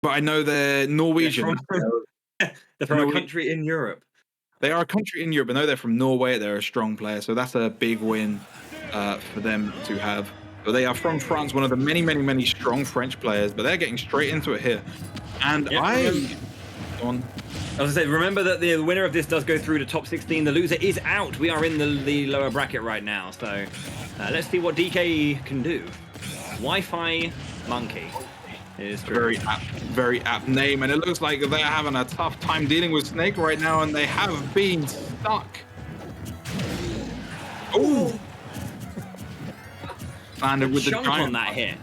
but I know they're Norwegian. They're from a country in Europe. They are a country in Europe. I know they're from Norway. They're a strong player, so that's a big win for them to have. But they are from France, one of the many, many, many strong French players. But they're getting straight into it here. And I was gonna say, remember that the winner of this does go through to top 16. The loser is out. We are in the lower bracket right now. So let's see what DK can do. Wi-Fi Monkey is very apt name, and it looks like they're having a tough time dealing with Snake right now, and they have been stuck. Oh, landed with the giant on that hit.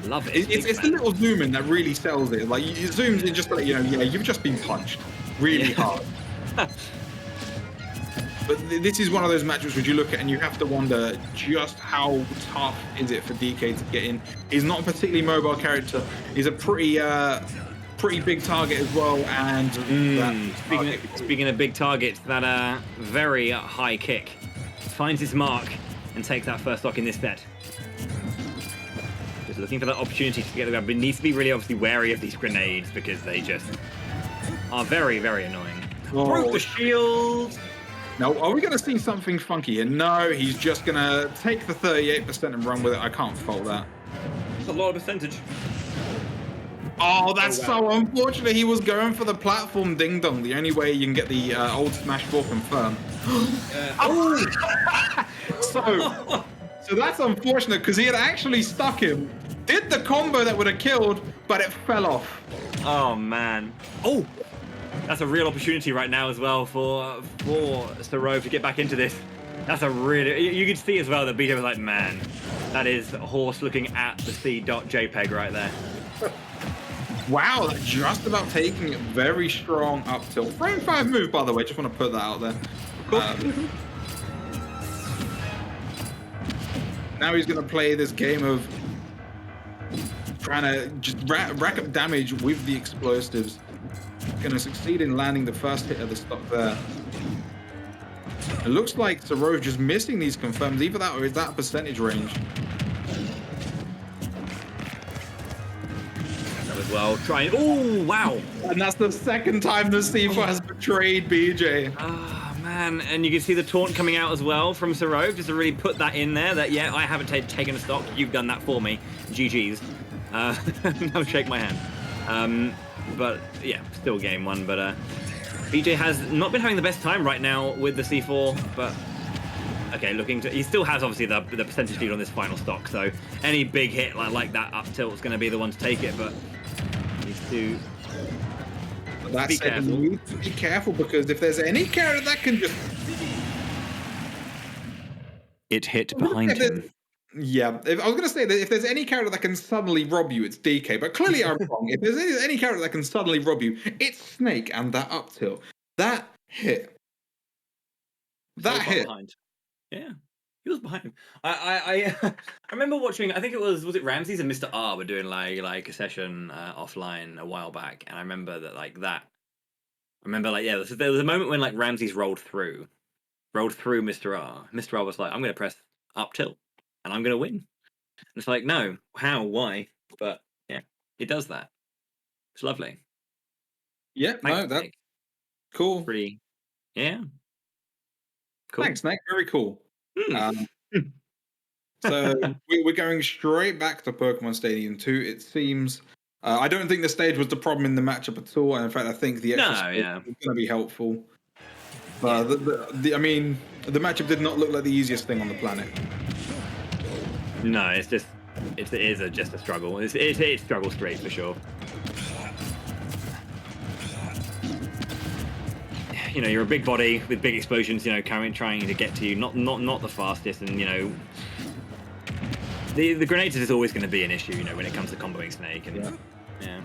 Love it. It's the little zoom in that really sells it. Like, it zooms in just to let you know, yeah, you've just been punched really hard. But this is one of those matches which you look at and you have to wonder just how tough is it for DK to get in. He's not a particularly mobile character. He's a pretty big target as well. And speaking of big targets, that very high kick finds its mark and takes that first stock in this set. Just looking for that opportunity to get the grab, but needs to be really obviously wary of these grenades because they just are very, very annoying. Broke the shield. Now, are we going to see something funky here? No, he's just going to take the 38% and run with it. I can't fault that. It's a lot of percentage. Oh, that's so unfortunate. He was going for the platform ding dong. The only way you can get the old Smash 4 confirmed. So that's unfortunate because he had actually stuck him. Did the combo that would have killed, but it fell off. Oh, man. Oh! That's a real opportunity right now as well for Sirove to get back into this. That's a really... You can see as well that BeJay was like, man, that is a horse looking at the C.JPEG right there. Wow, that's just about taking it very strong up tilt. Frame 5 move, by the way. Just want to put that out there. Now he's going to play this game of trying to just rack up damage with the explosives. Going to succeed in landing the first hit of the stock there. It looks like Sirove just missing these confirms. Either that or is that percentage range? That was well trying. Oh, wow. And that's the second time the C4 has betrayed BeJay. Oh, man. And you can see the taunt coming out as well from Sirove, just to really put that in there that, yeah, I haven't taken a stock. You've done that for me. GG's. Now shake my hand. But yeah, still game one. But BeJay has not been having the best time right now with the C4. But okay, he still has obviously the percentage lead on this final stock. So any big hit like that up tilt is going to be the one to take it. But needs to be careful. You need to be careful because if there's any character that can just it hit behind him. Yeah, I was going to say that if there's any character that can suddenly rob you, it's DK. But clearly I'm wrong. If there's any character that can suddenly rob you, it's Snake and that up tilt. That hit. That hit. Behind. Yeah, he was behind him. I remember watching, I think it was it Ramses and Mr. R were doing like a session offline a while back. And I remember that yeah, there was a moment when like Ramses rolled through Mr. R. Mr. R was like, I'm going to press up tilt. And I'm going to win. And it's like, no, how, why? But yeah, it does that. It's lovely. Yeah, no, that's cool. Pretty, yeah. Cool. Thanks, Nick. Very cool. So we're going straight back to Pokemon Stadium 2. It seems. I don't think the stage was the problem in the matchup at all. And in fact, I think the extra stage is going to be helpful. But I mean, the matchup did not look like the easiest thing on the planet. No, it is just a struggle. It's struggle straight for sure. You know, you're a big body with big explosions. You know, trying to get to you, not the fastest, and you know, the grenades is always going to be an issue. You know, when it comes to comboing Snake, and yeah.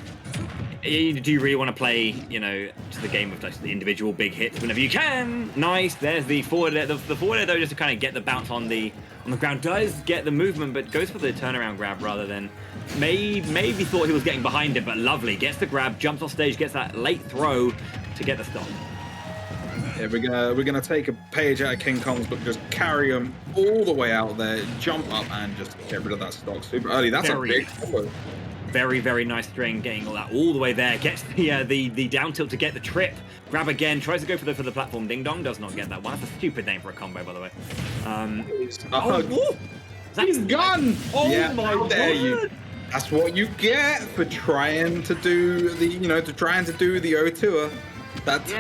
Do you really want to play, you know, to the game of just the individual big hits whenever you can? Nice. There's the forward air. The forward air, though, just to kind of get the bounce on the ground, does get the movement, but goes for the turnaround grab rather than maybe thought he was getting behind it, but lovely. Gets the grab, jumps off stage, gets that late throw to get the stop. Yeah, we're gonna take a page out of King Kong's book, just carry him all the way out there, jump up, and just get rid of that stock super early. That's a big combo. Very, very nice string, getting all that all the way there. Gets the down tilt to get the trip. Grab again, tries to go for the platform. Ding Dong does not get that one. That's a stupid name for a combo, by the way. He's gone. Oh yeah, my there you. word! That's what you get for trying to do the, O2er. That's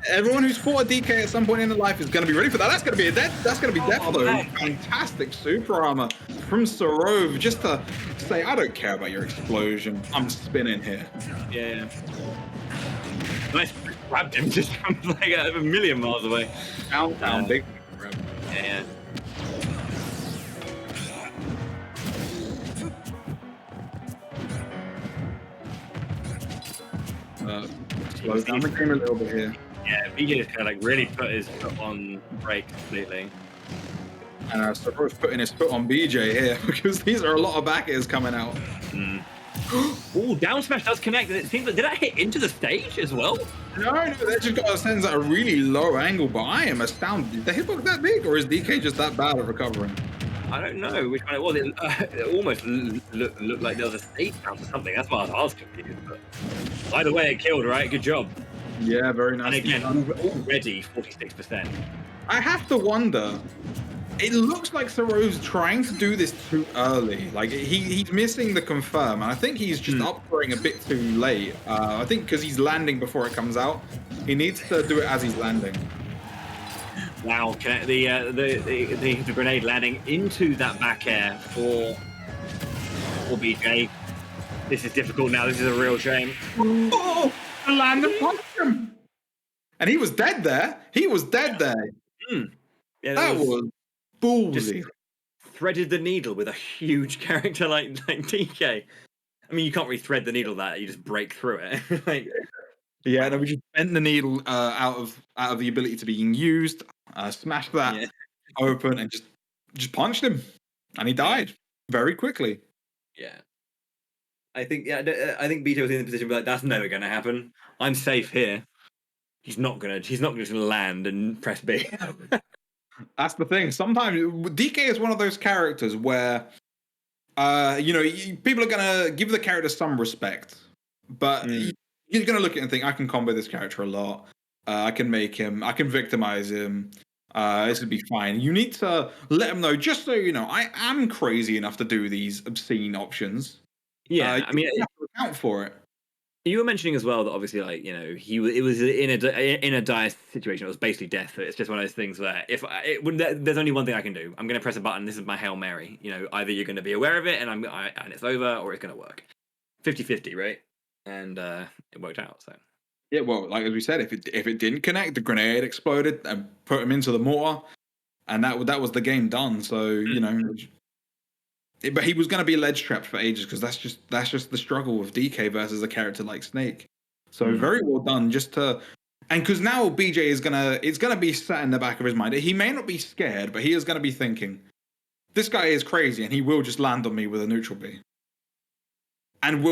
everyone who's fought a DK at some point in their life is going to be ready for that. That's going to be a death. That's going to be death though. Fantastic super armor from Sirove, just to say, I don't care about your explosion. I'm spinning here. Yeah. Nice, grabbed him just from like a million miles away. Down, big. Yeah. Slow down the game a little bit here. Yeah, BeJay just kind of like really put his foot on brake completely. And Sirove's putting his foot on BeJay here because these are a lot of back airs coming out. Oh, down smash does connect. It seems like, did that hit into the stage as well? No, they just got a sense at a really low angle, but I am astounded. Is the hitbox that big, or is DK just that bad at recovering? I don't know which one it was. It almost looked like there was a stage bounce or something. That's why I was confused. But either way, it killed, right? Good job. Yeah, very nice. And again, already 46%. I have to wonder. It looks like Sirove's trying to do this too early. Like he's missing the confirm, and I think he's just upgrading a bit too late. I think because he's landing before it comes out, he needs to do it as he's landing. Wow, the grenade landing into that back air for BeJay. This is difficult now. This is a real shame. Oh, the land punched him, and he was dead there. Yeah, that was ballsy. Just threaded the needle with a huge character like DK. I mean, you can't really thread the needle that you just break through it. Yeah, no, we just bent the needle out of the ability to being used, smashed that open, and just punched him, and he died very quickly. Yeah, I think BeJay was in the position where like, that's never going to happen. I'm safe here. He's not gonna land and press B. That's the thing. Sometimes DK is one of those characters where, people are gonna give the character some respect, but you're gonna look at it and think, I can combo this character a lot. I can victimize him. This would be fine. You need to let him know, just so you know, I am crazy enough to do these obscene options. Yeah, I mean, you have to account for it. You were mentioning as well that obviously, like, it was in a dire situation. It was basically death. It's just one of those things where there's only one thing I can do. I'm going to press a button. This is my Hail Mary. Either you're going to be aware of it and and it's over, or it's going to work. 50-50, right? And it worked out. So yeah, well, like as we said, if it didn't connect, the grenade exploded and put him into the mortar, and that was the game done. So but he was going to be ledge trapped for ages because that's just the struggle with DK versus a character like Snake. So very well done, and because now BeJay it's gonna be sat in the back of his mind. He may not be scared, but he is going to be thinking, this guy is crazy, and he will just land on me with a neutral B. And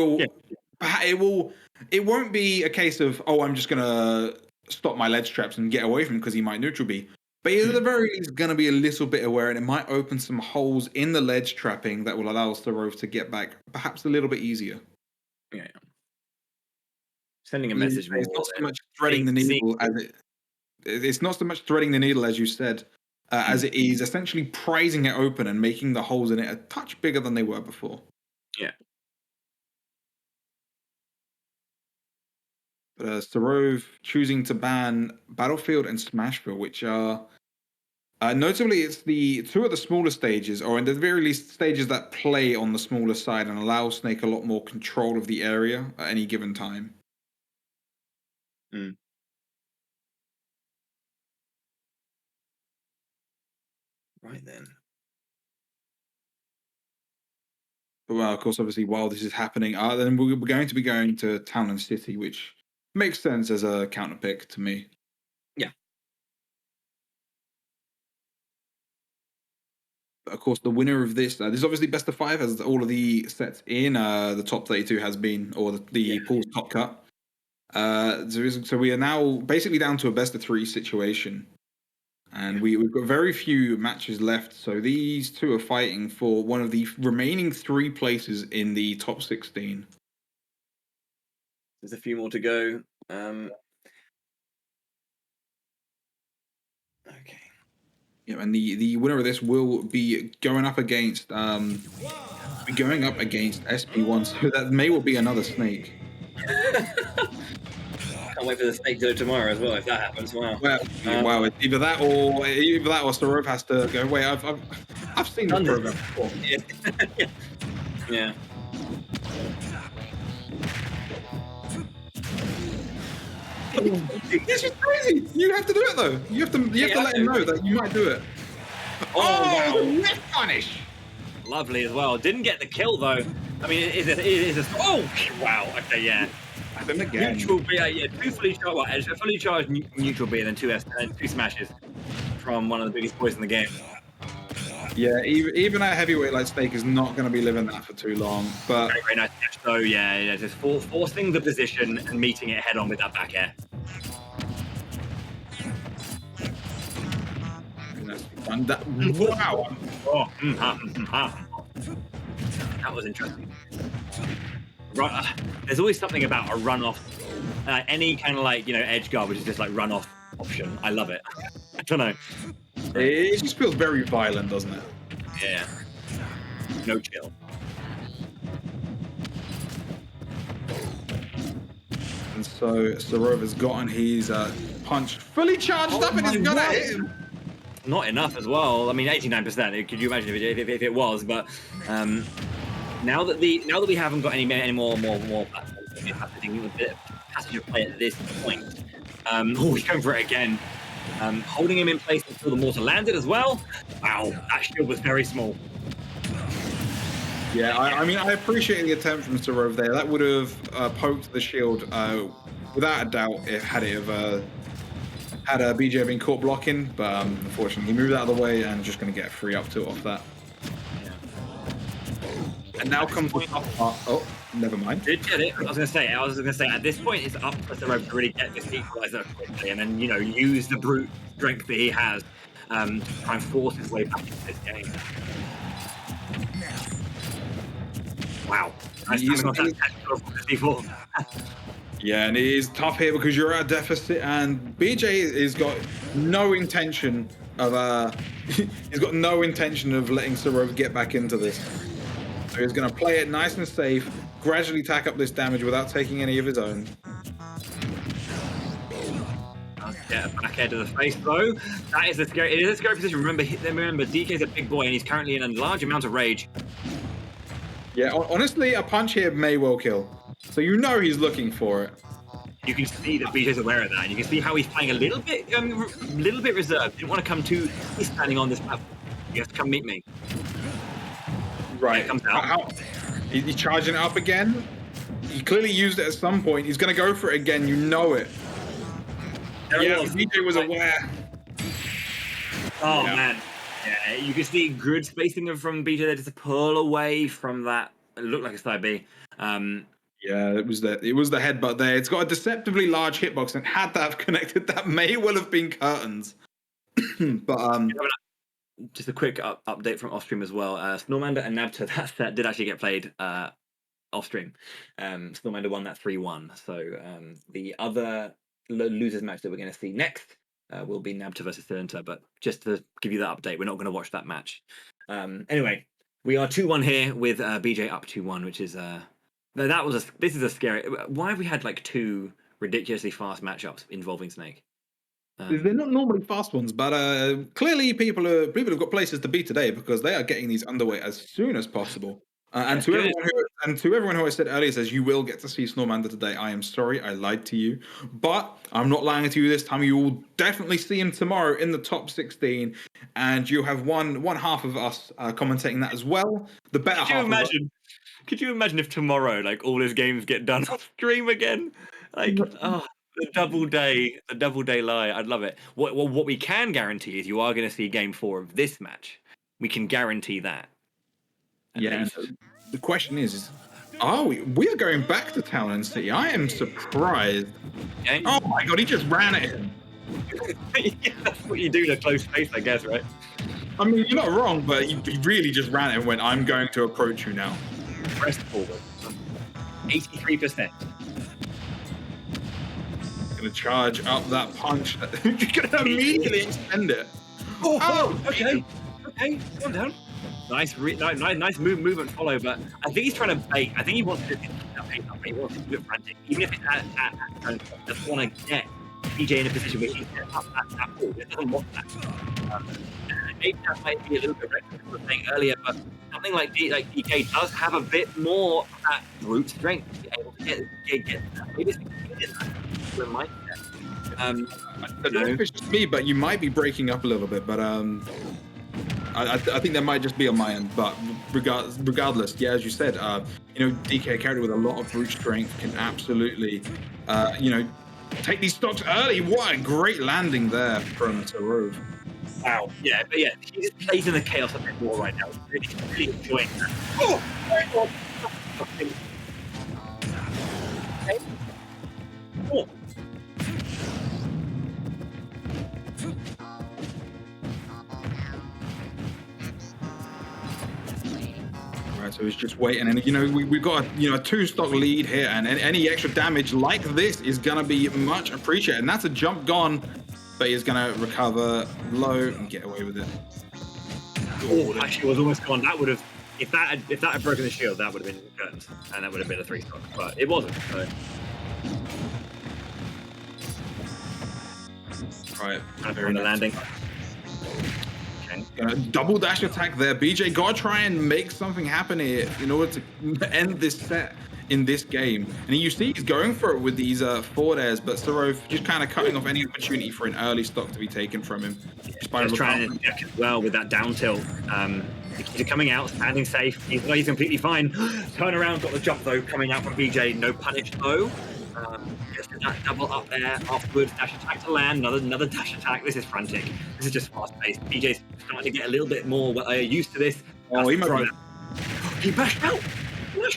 it won't be a case of, oh, I'm just gonna stop my ledge traps and get away from him because he might neutral B. But he's at the very least going to be a little bit aware, and it might open some holes in the ledge trapping that will allow Sirove to get back perhaps a little bit easier. Yeah. Sending a message more. It's not so much threading the needle it's not so much threading the needle, as you said, as it is essentially prizing it open and making the holes in it a touch bigger than they were before. Yeah. But Sirove choosing to ban Battlefield and Smashville, which are notably, it's the two of the smaller stages, or in the very least stages that play on the smaller side and allow Snake a lot more control of the area at any given time. Right then. But well, of course, obviously, while this is happening, then we're going to be going to Town and City, which makes sense as a counter pick to me. Yeah. Of course, the winner of this is obviously best of 5, as all of the sets in the top 32 has been, or the pool's top cut. So we are now basically down to a best of 3 situation. And we've got very few matches left, so these two are fighting for one of the remaining 3 places in the top 16. There's a few more to go. Okay. Yeah, and the winner of this will be going up against SB1, so that may well be another snake. Can't wait for the snake to go tomorrow as well if that happens. Wow. Wow, it's either that or Sirove has to go. Wait, I've seen this program before. Yeah. This is crazy. You have to do it though. You have to let him know that you might do it. Oh, wow. The whiff punish. Lovely as well. Didn't get the kill though. I mean, it is a. Oh, wow. Okay, yeah. Then again. Neutral B, yeah, 2 fully charged, well, a fully charged neutral B, and then 2 smashes from one of the biggest boys in the game. Yeah, even a heavyweight like Snake is not going to be living that for too long. But very, very nice catch though. Yeah, just forcing the position and meeting it head on with that back air. Wow. That was interesting. There's always something about a runoff, any kind of like, edge guard, which is just like runoff option. I love it. I don't know. It just feels very violent, doesn't it? Yeah. No chill. And so Sirove has gotten his punch fully charged up and he's gonna hit him. Not enough as well. I mean, 89%. Could you imagine if it was? But now that we haven't got any more platforms, we have to do a bit of passage of play at this point. He's going for it again. Holding him in place until the mortar landed as well. Wow, that shield was very small. Yeah, I mean, I appreciate the attempt from Sirove there. That would have poked the shield without a doubt had BeJay been caught blocking, but unfortunately he moved out of the way and just going to get a free up tilt off that. Yeah. And now comes the tough part. Oh, never mind. Did get it. I was gonna say at this point it's up to Sirove to really get this equalizer quickly and then use the brute strength that he has to try and force his way back into this game. Wow. Nice timing off that technical before. Yeah, and it is tough here because you're at a deficit, and BeJay has got no intention of letting Sirove get back into this. So he's going to play it nice and safe, gradually tack up this damage without taking any of his own. Get a back air to the face though. That is a scary. It is a scary position. Remember, DK's a big boy and he's currently in a large amount of rage. Yeah, honestly, a punch here may well kill. So he's looking for it. You can see that BeJay's aware of that, and you can see how he's playing a little bit reserved. Didn't want to come too. He's standing on this platform. You have to come meet me. Right. It comes out. He's charging it up again. He clearly used it at some point. He's going to go for it again. You know it. Yeah, BeJay was aware. Oh, man. Yeah, you can see good spacing from BeJay there just to pull away from that. It looked like a side B. Yeah, it was the headbutt there. It's got a deceptively large hitbox, and had that have connected, that may well have been curtains. But just a quick update from off stream as well. Snormander and Nabta, that set did actually get played off stream. Snormander won that 3-1. So the other losers match that we're going to see next will be Nabta versus Cylindra. But just to give you that update, we're not going to watch that match. Anyway, we are 2-1 here with BeJay up 2-1, which is this is a scary. Why have we had like 2 ridiculously fast matchups involving Snake? They're not normally fast ones, but clearly people have got places to be today because they are getting these underway as soon as possible. And to everyone who I said earlier says you will get to see Snormander today, I am sorry, I lied to you, but I'm not lying to you this time. You will definitely see him tomorrow in the top 16, and you have one half of us commentating that as well. The better half. Could you imagine if tomorrow, like, all his games get done on stream again? Like, the double day lie. I'd love it. What we can guarantee is you are going to see game 4 of this match. We can guarantee that. Yeah. The question is, are we? We are going back to Town and City. I am surprised. Okay. Oh my god, he just ran at him. Yeah, that's what you do to close space, I guess, right? I mean, you're not wrong, but he really just ran it and went, I'm going to approach you now. Press forward. 83%. Gonna charge up that punch. You're gonna immediately extend it. Oh, okay. Okay, calm down. Nice movement follow, but I think he's trying to bait. I think he wants to do that pace up, but he wants to do it frantic. Even if it's at just want to get BeJay in a position where he's set up that ball. It doesn't want that. Maybe that might be a little bit reckless, as I was saying earlier, but something like DK does have a bit more of that brute strength to be able to get that. Maybe it's the mindset. I don't know if it's just me, but you might be breaking up a little bit. But I think that might just be on my end. But regardless, yeah, as you said, DK, a character with a lot of brute strength, can absolutely, take these stocks early. What a great landing there from Sirove. Wow. Yeah, but yeah, he just plays in the chaos a bit more right now. Really, really enjoying that. Oh, very well. Okay. Oh. Right, so he's just waiting, and we've got a 2-stock lead here, and any extra damage like this is gonna be much appreciated. And that's a jump gone, but he's gonna recover low and get away with it. Oh, actually, was almost gone. That would have, if that had broken the shield, that would have been curtains, and that would have been a 3-stock, but it wasn't. So. Right, very nice. Landing. Double dash attack there. BeJay gotta try and make something happen here in order to end this set in this game. And you see he's going for it with these forward airs, but Sirove just kind of cutting off any opportunity for an early stock to be taken from him. He's trying to check as well with that down tilt. He's coming out, standing safe. He's completely fine. Turn around, got the jump though, coming out from BeJay. No punish though. Just that double up there afterwards, dash attack to land, another dash attack. This is frantic. This is just fast paced. BeJay's starting to get a little bit more used to this. Oh, he mashed out.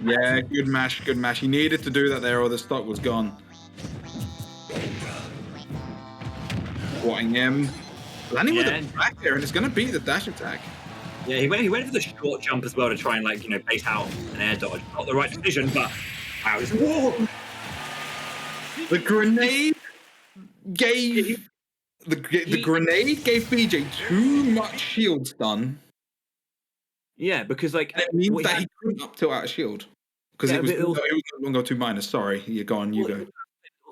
Yeah, good mash, good mash. He needed to do that there, or the stock was gone. Swatting him, landing with the back there, and it's going to be the dash attack. Yeah, he went for the short jump as well to try and base out an air dodge. Not the right decision, but wow, whoa. The grenade gave BeJay too much shield stun. Yeah, because it means that he couldn't up tilt out a shield because it was no longer 2-. Sorry, you go on, you go.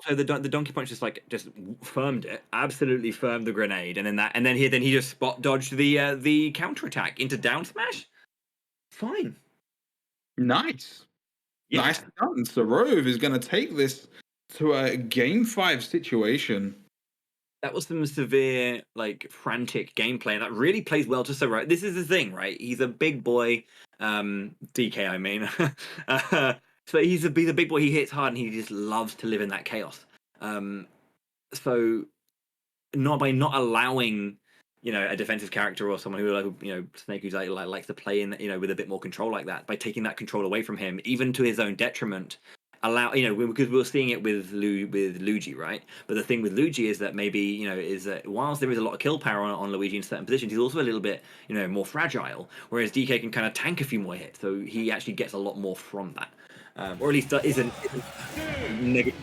So the donkey punch just firmed it, absolutely firmed the grenade, and then he just spot dodged the counter attack into down smash. Fine, nice, yeah. Nice done. Sirove is going to take this to a game 5 situation. That was some severe, frantic gameplay, and that really plays well to Sirove. This is the thing, right? He's a big boy, DK, I mean. So he's a big boy. He hits hard, and he just loves to live in that chaos. So, by not allowing, a defensive character or someone who, Snake, who's likes to play in, with a bit more control like that, by taking that control away from him, even to his own detriment. Because we're seeing it with Luigi, right? But the thing with Luigi is that maybe, is that whilst there is a lot of kill power on Luigi in certain positions, he's also a little bit, more fragile. Whereas DK can kind of tank a few more hits, so he actually gets a lot more from that, or at least isn't negative.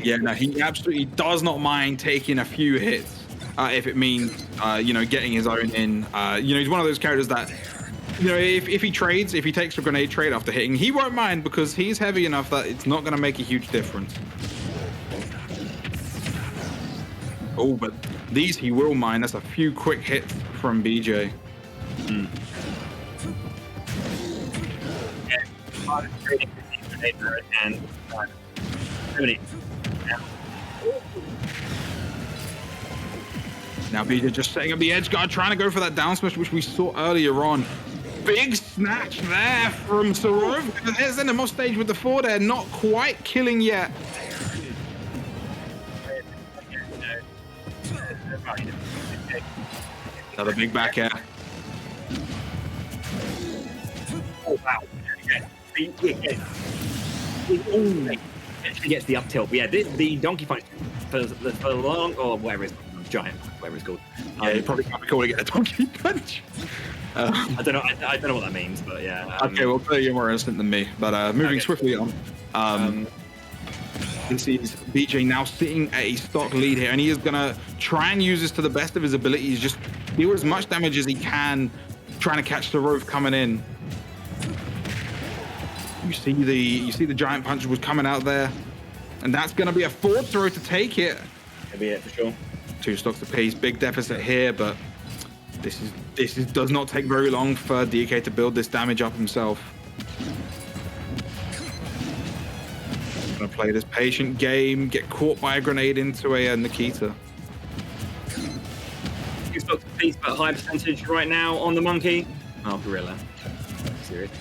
Yeah, no, he absolutely does not mind taking a few hits if it means, getting his own in. He's one of those characters that. If he trades, if he takes a grenade trade after hitting, he won't mind because he's heavy enough that it's not going to make a huge difference. Oh, but these he will mind. That's a few quick hits from BeJay. Now BeJay just setting up the edge guard, trying to go for that down smash, which we saw earlier on. Big snatch there from Sirove. There's an him off stage with the forward air, not quite killing yet. Another big back air. Oh wow! He gets the up tilt. Yeah, the donkey punch for long, or whatever it's called, giant, whatever it's called. Yeah, you probably can't be calling it a donkey punch. I don't know. I don't know what that means, but yeah. Okay, well, clearly you're more innocent than me. But moving swiftly on. This is BeJay now sitting at a stock lead here, and he is gonna try and use this to the best of his abilities. Just deal as much damage as he can, trying to catch Sirove coming in. You see the giant punch was coming out there, and that's gonna be a forward throw to take it. That'll be it for sure. 2 stocks apiece, big deficit here, but this does not take very long for DK to build this damage up himself. Gonna play this patient game, get caught by a grenade into a Nikita. 2 stocks apiece, but high percentage right now on the monkey. Oh, gorilla. Serious.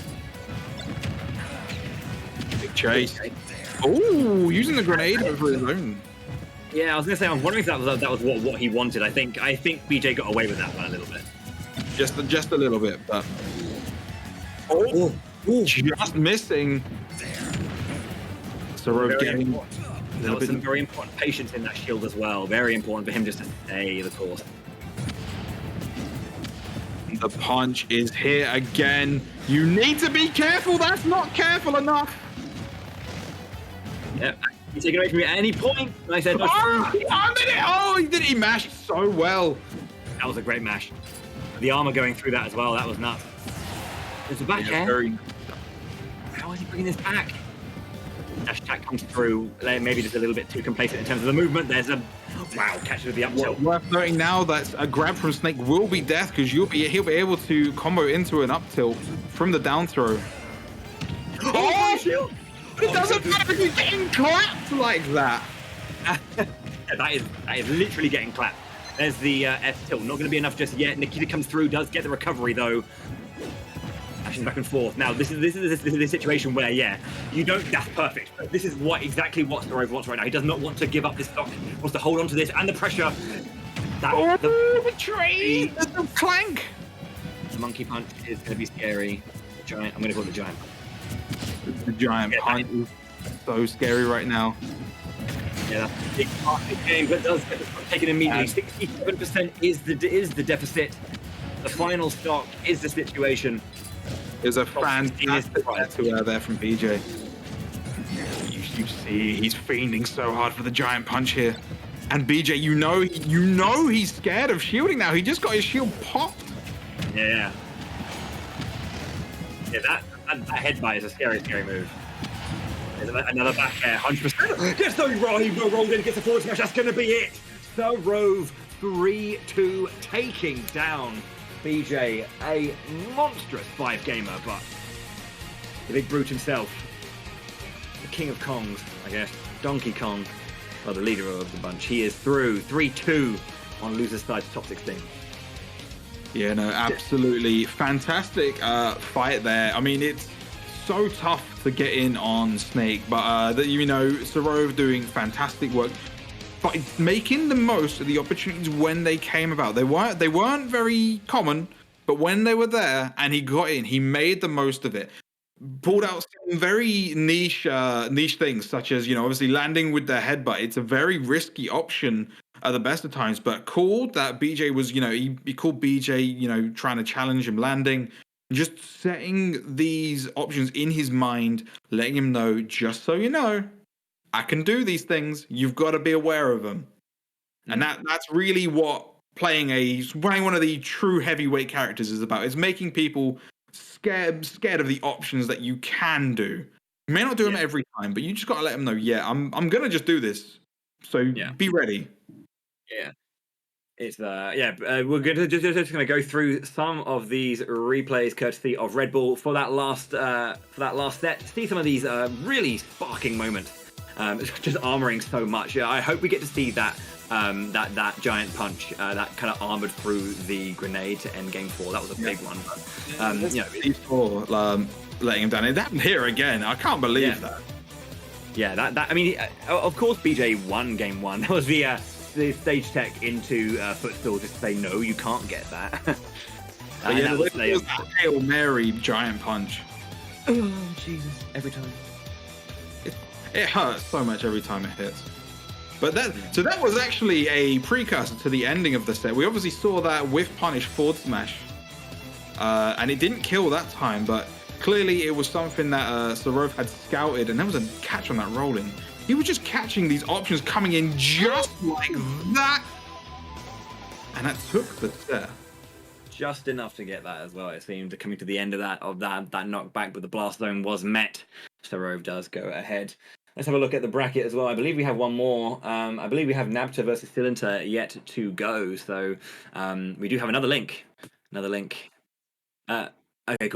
Big chase. Oh, using the grenade over his own. Yeah, I was gonna say, I was wondering if that was what he wanted. I think BeJay got away with that one a little bit. Just a little bit, but just missing. Sirove getting there was some very important patience in that shield as well. Very important for him just to stay the course. The punch is here again. You need to be careful. That's not careful enough. Yep. He's taken away from me at any point. I said, he armored it. Oh, he mashed so well. That was a great mash. The armor going through that as well. That was nuts. There's a back air. How is he bringing this back? Dash attack comes through. Maybe just a little bit too complacent in terms of the movement. There's a catch with the up tilt. Worth noting now that a grab from Snake will be death because he'll be able to combo into an up tilt from the down throw. Oh, shield! It doesn't matter if he's getting clapped like that. that is literally getting clapped. There's the F tilt. Not going to be enough just yet. Nikita comes through, does get the recovery though. Ashing back and forth. Now this is the situation where you don't. That's perfect. This is exactly what Sirove wants right now. He does not want to give up this stock. He wants to hold on to this and the pressure. The tree. The clank. The monkey punch is going to be scary. Giant. I'm going to call it the giant. The giant punch is so scary right now. Yeah, that's a big part of the game, but does get the stock taken immediately. 67% is the deficit. The final stock is the situation. There's a fantastic to there from BeJay. You see, he's fiending so hard for the giant punch here. And BeJay, you know he's scared of shielding now. He just got his shield popped. Yeah. Yeah, that headbutt is a scary move. There's another back air, 100%. Gets the rolled in, gets a forward smash. That's going to be it. Sirove 3-2 taking down BeJay, a monstrous 5-gamer, but the big brute himself, the king of Kongs, I guess, Donkey Kong, or the leader of the bunch. He is through 3-2 on loser's side to top 16. Yeah, no, absolutely fantastic fight there. I mean, it's so tough to get in on Snake, but Sirove doing fantastic work. But making the most of the opportunities when they came about. They weren't very common, but when they were there and he got in, he made the most of it. Pulled out some very niche things, such as obviously landing with the headbutt. It's a very risky option at the best of times, but cool that BeJay was he called BeJay trying to challenge him landing, just setting these options in his mind, letting him know, just so you know, I can do these things. You've got to be aware of them. And that's really what playing one of the true heavyweight characters is about. It's making people scared of the options that you can do. You may not do them every time, but you just got to let them know, I'm going to just do this. So be ready. Yeah. It's we're just going to go through some of these replays courtesy of Red Bull for that last set. See some of these really sparking moments. Just armoring so much. I hope we get to see that giant punch that kind of armored through the grenade to end game 4. That was a big one. But, letting him down. It happened here again. I can't believe that. Yeah, that I mean, of course, BeJay won game 1. That was the stage tech into Footstool just to say no, you can't get that. That was that Hail Mary giant punch. Oh Jesus! Every time. It hurts so much every time it hits. But so that was actually a precursor to the ending of the set. We obviously saw that with punish forward smash, and it didn't kill that time, but clearly it was something that Sirove had scouted, and there was a catch on that rolling. He was just catching these options coming in just like that, and that took the set. Just enough to get that as well. It seemed coming to the end of that knockback, but the blast zone was met. Sirove does go ahead. Let's have a look at the bracket as well. I believe we have one more. I believe we have Nabta versus Cylinter yet to go. So we do have another link. Okay, cool.